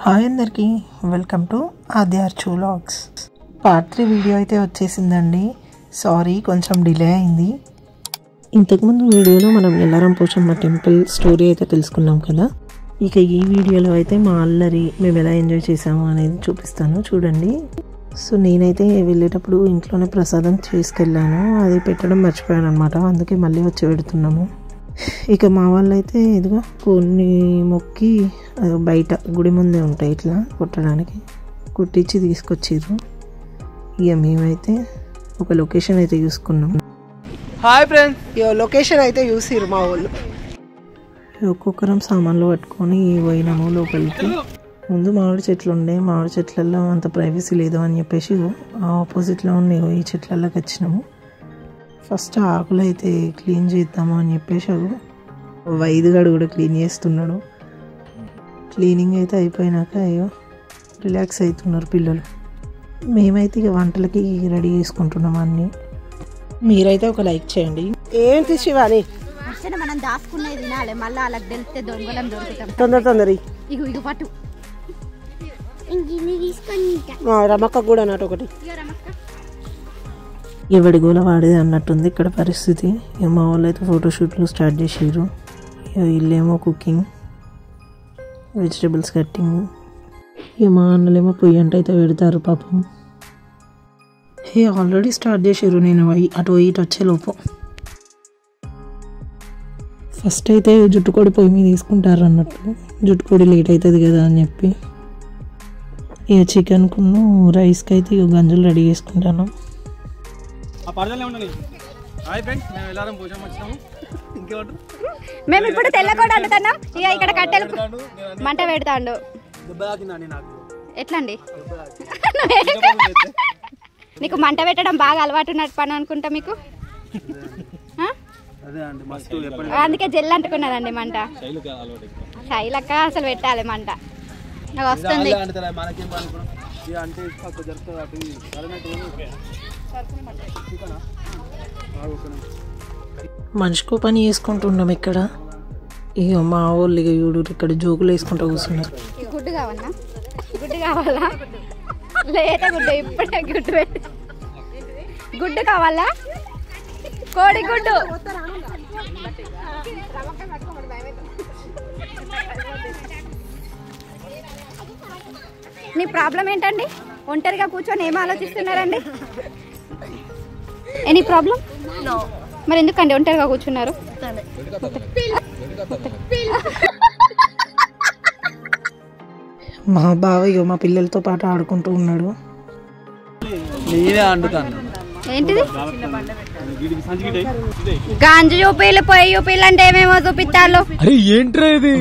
Hi అందరికీ, welcome to ఆద్యార్చు vlogs. Part 3 video అయితే వచ్చేసిందండి. సారీ, కొంచెం డిలే అయింది. ఇంతకుముందు వీడియోలో మనం ఎల్లారం పోచమ్మ టెంపుల్ స్టోరీ అయితే తెలుసుకున్నాం కదా. ఇక ఈ వీడియోలో అయితే మా అల్లరి మేము ఎలా ఎంజాయ్ చేసాము అనేది చూపిస్తాను, చూడండి. సో నేనైతే వెళ్ళేటప్పుడు ఇంట్లోనే ప్రసాదం చేసుకెళ్ళాను, అది పెట్టడం మర్చిపోయాను అనమాట. అందుకే మళ్ళీ వచ్చి పెడుతున్నాము. ఇక మా వాళ్ళు అయితే ఇదిగో కొన్ని మొక్కి బయట గుడి ముందే ఉంటాయి ఇట్లా కుట్టడానికి, కుట్టించి తీసుకొచ్చిర్రు. ఇక మేమైతే ఒక లొకేషన్ అయితే చూసుకున్నాం. హాయ్ ఫ్రెండ్స్, లొకేషన్ అయితే చూసిర్రు మా వాళ్ళు. ఒక్కొక్కరం సామాన్లు పట్టుకొని పోయినాము లోపలికి. ముందు మామిడి చెట్లు ఉండే, మామిడి చెట్లలో అంత ప్రైవసీ లేదు అని చెప్పేసి ఆపోజిట్లో ఉన్న ఈ చెట్లలోకి వచ్చినాము. ఫస్ట్ ఆకులు అయితే క్లీన్ చేద్దాము అని చెప్పేసి వైద్యుగాడు కూడా క్లీన్ చేస్తున్నాడు. క్లీనింగ్ అయితే అయిపోయినాక అయ్యో రిలాక్స్ అవుతున్నారు పిల్లలు. మేమైతే ఇక వంటలకి రెడీ చేసుకుంటున్నాం అన్నీ. మీరైతే ఒక లైక్ చేయండి. ఏంటి శివాని, మనం దాచుకునేది తినాలి, మళ్ళీ వాళ్ళకి తెలిస్తే దొంగలం దొరుకుతాం. తొందర ఇగో పట్టు రమక్క కూడా నాటు ఒకటి. ఎవడి గోల వాడేది అన్నట్టుంది ఇక్కడ పరిస్థితి. ఇక మా వాళ్ళు అయితే ఫోటోషూట్లు స్టార్ట్ చేసారు. వీళ్ళేమో కుకింగ్, వెజిటేబుల్స్ కట్టింగ్. ఇక మా అన్నలేమో పొయ్యి అంట అయితే పెడతారు పాపం. ఆల్రెడీ స్టార్ట్ చేసారు, నేను అటు ఇటు వచ్చే లోపు. ఫస్ట్ అయితే జుట్టుకోడి పొయ్యి మీద తీసుకుంటారు అన్నట్టు, జుట్టుకోడి లేట్ అవుతుంది కదా అని చెప్పి. ఇక చికెన్కును రైస్కి అయితే ఇక గంజులు రెడీ చేసుకుంటాను. మేము ఇప్పుడు తెల్లకోట వండుతున్నాం. ఇక ఇక్కడ కట్టెలు మంట పెడతాండు. ఎట్లా అండి, నీకు మంట పెట్టడం బాగా అలవాటు ఉన్నట్టు పని అనుకుంటా మీకు. అందుకే జెల్ అంటుకున్నదండి మంట. శైలక్క అసలు పెట్టాలి మంట. నాకు వస్తుంది. మనిషికో పని చేసుకుంటున్నాం ఇక్కడ. ఇక మా వాళ్ళు ఇక చూడు ఇక్కడ జోకులు వేసుకుంటూ కూర్చున్నారు. గుడ్డు కావాలా, గుడ్డు కావాలా, లేత గుడ్డు, ఇప్పుడే గుడ్డు పెట్టి గుడ్డు కావాలా, కోడి గుడ్డు. నీ ప్రాబ్లం ఏంటండి? ఒంటరిగా కూర్చొని ఏం ఆలోచిస్తున్నారండి? Any problem? మరి ఎందుకండి ఒంటరిగా కూర్చున్నారు? మా బావ మా పిల్లలతో పాటు ఆడుకుంటూ ఉన్నాడు. ఏంటిది? గాంజు చూపిలు, పొయ్యి చూపిలు అంటే ఏమేమో చూపిస్తారు. ఏంట్రా ఇది?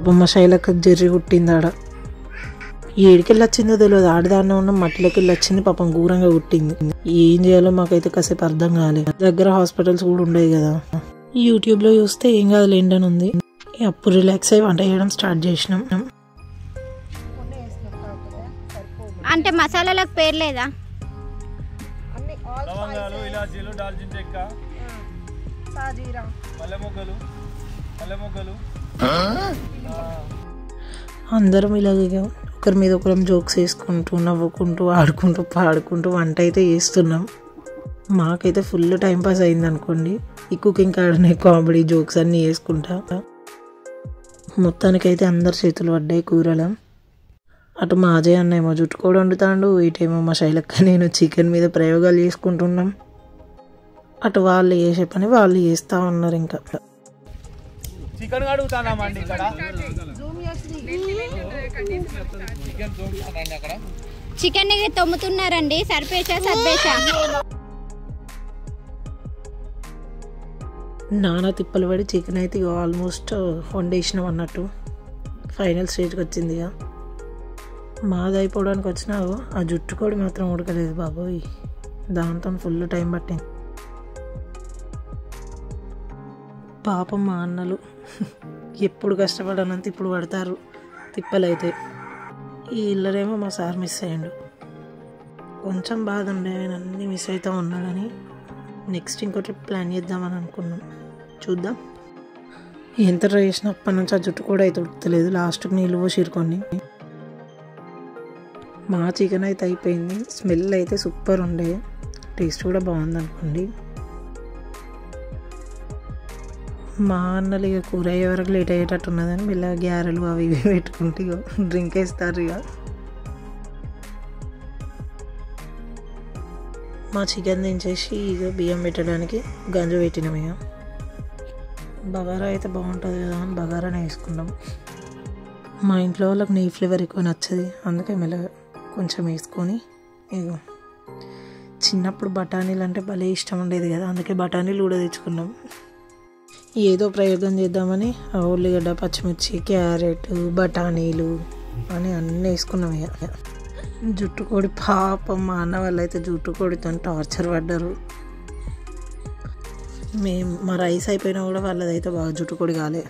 బొమ్మ శైలక్క జర్రి కుట్టింది. ఏడికెళ్ళి వచ్చిందో తెలియదు, ఆడదాన్ని ఉన్న మట్టిలోకి వెళ్ళి వచ్చింది. పాపం ఘోరంగా కుట్టింది. ఏం చేయాలో మాకైతే కాసేపు అర్థం కాలేదు. దగ్గర హాస్పిటల్స్ కూడా ఉండేవి కదా. యూట్యూబ్ లో చూస్తే ఏం కాదు లేండని ఉంది. అప్పుడు రిలాక్స్ అయ్యి వంట చేయడం స్టార్ట్ చేసినాం. అంటే మసాలాలకు పేరు లేదా? అందరం ఇలాగ ఒకరి మీద ఒకరం జోక్స్ వేసుకుంటూ నవ్వుకుంటూ ఆడుకుంటూ పాడుకుంటూ వంట అయితే చేస్తున్నాం. మాకైతే ఫుల్ టైం పాస్ అయింది అనుకోండి. ఈ కుకింగ్ కాడనే కామెడీ జోక్స్ అన్నీ వేసుకుంటా. మొత్తానికైతే అందరి చేతులు పడ్డాయి కూరలో. అటు మా అజయ్ అన్న ఏమో జుట్టుకోడు వండుతాడు, ఇటేమో మా శైలక్క నేను చికెన్ మీద ప్రయోగాలు చేసుకుంటున్నాం. అటు వాళ్ళు చేసే పని వాళ్ళు చేస్తూ ఉన్నారు. ఇంకా చికెన్ అడుగుతామండి ఇక్కడ. చికెన్ తొమ్ముతున్నారండి, సర్పేసా సర్పేసా. నానా తిప్పలు పడి చికెన్ అయితే ఆల్మోస్ట్ వండేసినాం అన్నట్టు. ఫైనల్ స్టేజ్కి వచ్చింది. ఇక మాది అయిపోవడానికి వచ్చినా ఆ జుట్టుకోడి మాత్రం ఉడకలేదు బాబోయ్. దాంతో ఫుల్ టైం పట్టింది. పాపం మా అన్నలు ఎప్పుడు కష్టపడనంత ఇప్పుడు పడతారు తిప్పలైతే. ఈ ఇల్లరేమో మా సార్ మిస్ అయ్యిండు. కొంచెం బాధ ఉండే, ఆయన అన్నీ మిస్ అవుతూ ఉన్నాడని. నెక్స్ట్ ఇంకో ట్రిప్ ప్లాన్ చేద్దామని అనుకున్నాం, చూద్దాం. ఎంత ట్రై చేసినా అప్పటి నుంచి ఆ జుట్టు కూడా అయితే ఉడతలేదు. లాస్ట్కి నీళ్ళు పోసిరుకొని మా చికెన్ అయితే అయిపోయింది. స్మెల్ అయితే సూపర్ ఉండే, టేస్ట్ కూడా బాగుంది అనుకోండి. మా అన్నలు ఇక కూర అయ్యే వరకు లేట్ అయ్యేటట్టు ఉన్నదని వీళ్ళ గ్యారెలు అవి ఇవి పెట్టుకుంటే ఇక డ్రింక్ వేస్తారు. ఇక మా చికెన్ దించేసి ఇక బియ్యం పెట్టడానికి గంజు పెట్టినాం. ఇక బగారా అయితే బాగుంటుంది కదా అని బగారానే వేసుకున్నాం. మా ఇంట్లో వాళ్ళకి నెయ్యి ఫ్లేవర్ ఎక్కువ నచ్చది, అందుకే మెల్లగా కొంచెం వేసుకొని. ఇక చిన్నప్పుడు బఠానీలు అంటే భలే ఇష్టం ఉండేది కదా, అందుకే బఠానీలు కూడా తెచ్చుకున్నాం. ఏదో ప్రయోగం చేద్దామని ఉల్లిగడ్డ, పచ్చిమిర్చి, క్యారెట్, బఠానీలు అని అన్నీ వేసుకున్నాం. ఇక జుట్టుకోడి పాపం మా అన్న వాళ్ళు అయితే జుట్టుకోడితో టార్చర్ పడ్డారు. మా రైస్ అయిపోయినా కూడా వాళ్ళదైతే బాగా జుట్టుకోడి కాలే.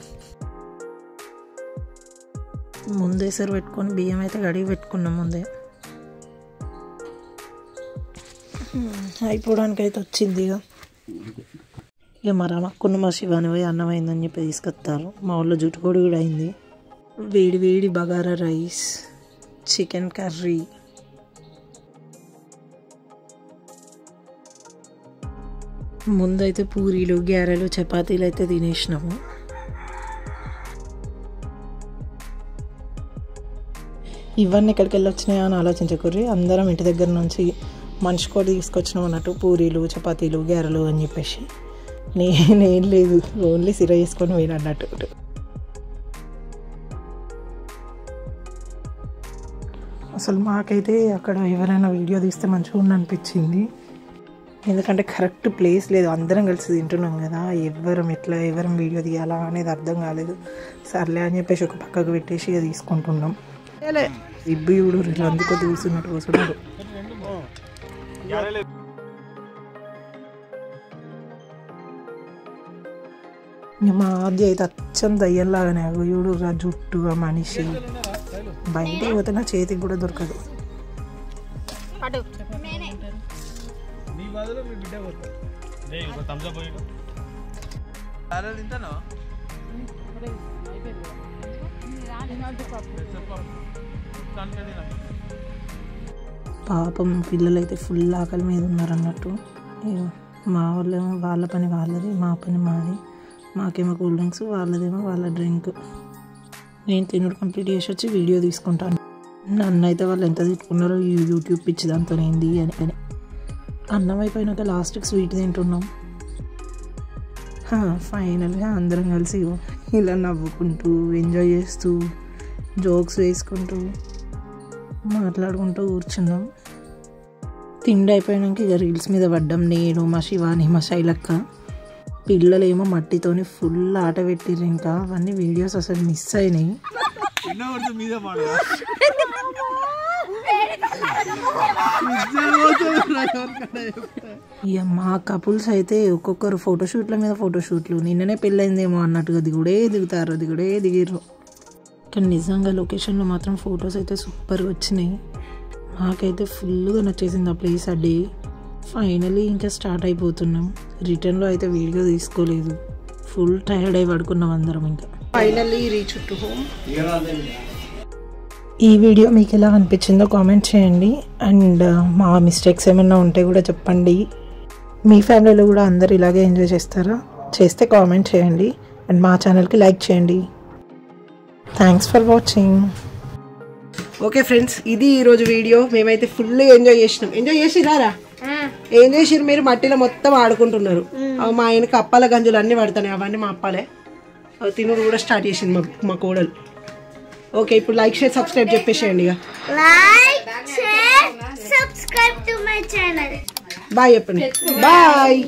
ముందే సరి పెట్టుకొని బియ్యం అయితే కడిగి పెట్టుకున్నాం ముందే. అయిపోవడానికి అయితే వచ్చింది. ఇక మా రమక్కున్న మా శివాని పోయి అన్నం అయిందని చెప్పి తీసుకొస్తారు. మా ఊళ్ళో జుట్టుకోడి కూడా అయింది. వేడి వేడి బగారా రైస్, చికెన్ కర్రీ, ముందైతే పూరీలు, గ్యారెలు, చపాతీలు అయితే తినేసినాము. ఇవన్నీ ఎక్కడికి వెళ్ళి వచ్చినాయో అని ఆలోచించకూరి, అందరం ఇంటి దగ్గర నుంచి మనిషి కూడా తీసుకొచ్చినాం అన్నట్టు. పూరీలు, చపాతీలు, గ్యారెలు అని చెప్పేసి నేనేం లేదు, ఓన్లీ సిర చేసుకొని పోయిన అన్నట్టు. అసలు మాకైతే అక్కడ ఎవరైనా వీడియో తీస్తే మంచిగా అనిపించింది. ఎందుకంటే కరెక్ట్ ప్లేస్ లేదు, అందరం కలిసి తింటున్నాం కదా, ఎవరం వీడియో తీయాలా అనేది అర్థం కాలేదు. సర్లే అని చెప్పేసి ఒక పక్కకు పెట్టేసి ఇక తీసుకుంటున్నాం. ఇబ్బుడు ఇలా అందుకో చూస్తున్నట్టు కూర్చున్నాడు. మా ఆద్య అయితే అచ్చం దయ్యంలాగానే అగుయుడు, జుట్టు, ఆ మనిషి బయటికి పోతే నా చేతికి కూడా దొరకదు. పాపం పిల్లలైతే ఫుల్ ఆకలి మీద ఉన్నారన్నట్టు. మా వాళ్ళేమో వాళ్ళ పని వాళ్ళది, మా పని మాది. మాకేమో కూల్ డ్రింక్స్, వాళ్ళదేమో వాళ్ళ డ్రింక్. నేను తినుడు కంప్లీట్ చేసి వచ్చి వీడియో తీసుకుంటాను. నన్ను అయితే వాళ్ళు ఎంత తిట్టుకున్నారో ఈ యూట్యూబ్ పిచ్చి దాంతో ఏంది అని. అన్నం అయిపోయినాక లాస్ట్కి స్వీట్ తింటున్నాం. ఫైనల్గా అందరం కలిసి ఇలా నవ్వుకుంటూ, ఎంజాయ్ చేస్తూ, జోక్స్ వేసుకుంటూ, మాట్లాడుకుంటూ కూర్చున్నాం. తిండి అయిపోయాక ఇక రీల్స్ మీద పడ్డాం. నేను, మా శివాని, మా శైలక్క. పిల్లలేమో మట్టితోని ఫుల్ ఆట పెట్టిర్రు. ఇంకా అవన్నీ వీడియోస్ అసలు మిస్ అయినాయి. ఇక మా కపుల్స్ అయితే ఒక్కొక్కరు ఫోటోషూట్ల మీద ఫోటోషూట్లు. నిన్ననే పెళ్ళైందేమో అన్నట్టుగా దిగుడే దిగిర్రు. కానీ నిజంగా లొకేషన్లో మాత్రం ఫొటోస్ అయితే సూపర్గా వచ్చినాయి. మాకైతే ఫుల్గా నచ్చేసింది ఆ ప్లేస్, ఆ డే. ఫైనలీ ఇంకా స్టార్ట్ అయిపోతున్నాం. రిటర్న్లో అయితే వీడియో తీసుకోలేదు, ఫుల్ టైర్డ్ అయి పడుకున్నాం అందరం. ఇంకా ఫైనల్లీ రీచ్ టు హోమ్. ఈ వీడియో మీకు ఎలా అనిపించిందో కామెంట్ చేయండి. అండ్ మా మిస్టేక్స్ ఏమైనా ఉంటే కూడా చెప్పండి. మీ ఫ్యామిలీలో కూడా అందరు ఇలాగే ఎంజాయ్ చేస్తారా? చేస్తే కామెంట్ చేయండి. అండ్ మా ఛానల్కి లైక్ చేయండి. Thanks for watching. Okay friends, ఇది ఈరోజు వీడియో. మేమైతే ఫుల్ ఎంజాయ్ చేసినాం. ఎంజాయ్ చేసిరారా? ఏం చేసిరు మీరు? మట్టిలో మొత్తం ఆడుకుంటున్నారు. మా ఆయనకి అప్పాల గంజులు అన్నీ పడతాయి, అవన్నీ మా అప్పాలే. అవి తినుడు కూడా స్టార్ట్ చేసింది మా కోడలు. ఓకే, ఇప్పుడు లైక్ షేర్ సబ్స్క్రైబ్ చెప్పేసేయండి. ఇక బాయ్ చెప్పండి. బాయ్.